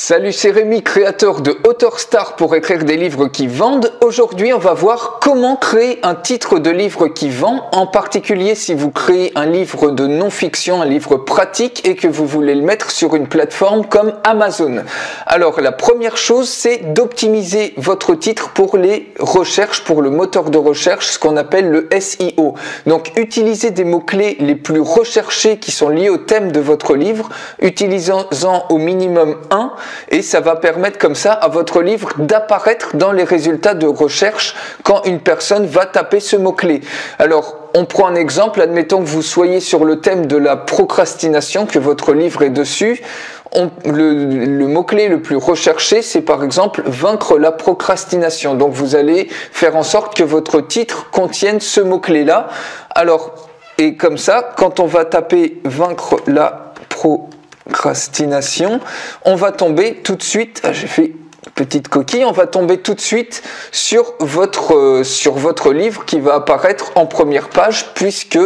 Salut, c'est Rémi, créateur de AuthorStar pour écrire des livres qui vendent. Aujourd'hui, on va voir comment créer un titre de livre qui vend, en particulier si vous créez un livre de non-fiction, un livre pratique et que vous voulez le mettre sur une plateforme comme Amazon. Alors, la première chose, c'est d'optimiser votre titre pour les recherches, pour le moteur de recherche, ce qu'on appelle le SEO. Donc, utilisez des mots-clés les plus recherchés qui sont liés au thème de votre livre, utilisant-en au minimum un. Et ça va permettre comme ça à votre livre d'apparaître dans les résultats de recherche quand une personne va taper ce mot-clé. Alors, on prend un exemple, admettons que vous soyez sur le thème de la procrastination, que votre livre est dessus. Le mot-clé le plus recherché, c'est par exemple « vaincre la procrastination ». Donc, vous allez faire en sorte que votre titre contienne ce mot-clé-là. Alors, et comme ça, quand on va taper « vaincre la procrastination », on va tomber tout de suite, j'ai fait petite coquille, on va tomber tout de suite sur votre livre qui va apparaître en première page puisque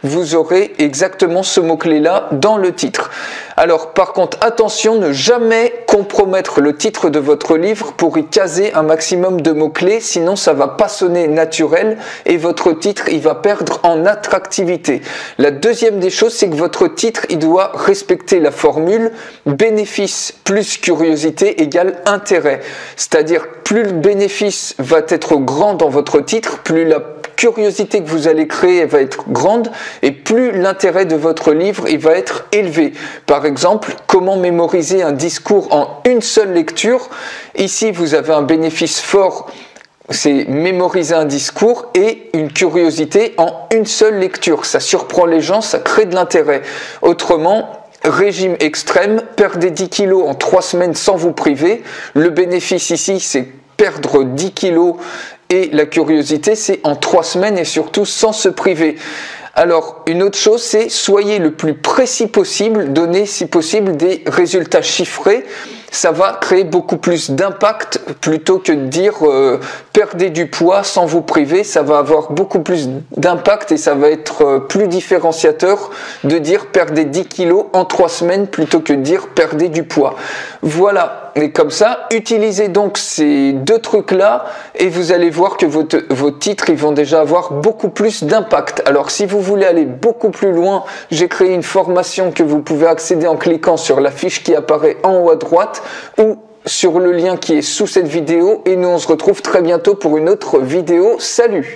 vous aurez exactement ce mot-clé là dans le titre. Alors par contre attention, ne jamais compromettre le titre de votre livre pour y caser un maximum de mots-clés, sinon ça va pas sonner naturel et votre titre il va perdre en attractivité. La deuxième des choses, c'est que votre titre il doit respecter la formule bénéfice plus curiosité égale intérêt. C'est-à-dire plus le bénéfice va être grand dans votre titre, plus la curiosité que vous allez créer va être grande et plus l'intérêt de votre livre il va être élevé. Par exemple, comment mémoriser un discours en une seule lecture. Ici, vous avez un bénéfice fort, c'est mémoriser un discours et une curiosité en une seule lecture. Ça surprend les gens, ça crée de l'intérêt. Autrement, régime extrême, perdez 10 kilos en 3 semaines sans vous priver. Le bénéfice ici, c'est perdre 10 kilos et la curiosité, c'est en 3 semaines et surtout sans se priver. Alors, une autre chose, c'est soyez le plus précis possible, donnez si possible des résultats chiffrés. Ça va créer beaucoup plus d'impact plutôt que de dire perdez du poids sans vous priver. Ça va avoir beaucoup plus d'impact et ça va être plus différenciateur de dire perdez 10 kilos en 3 semaines plutôt que de dire perdez du poids. Voilà, et comme ça, utilisez donc ces deux trucs-là et vous allez voir que vos titres ils vont déjà avoir beaucoup plus d'impact. Alors si vous voulez aller beaucoup plus loin, j'ai créé une formation que vous pouvez accéder en cliquant sur la fiche qui apparaît en haut à droite ou sur le lien qui est sous cette vidéo et nous on se retrouve très bientôt pour une autre vidéo. Salut!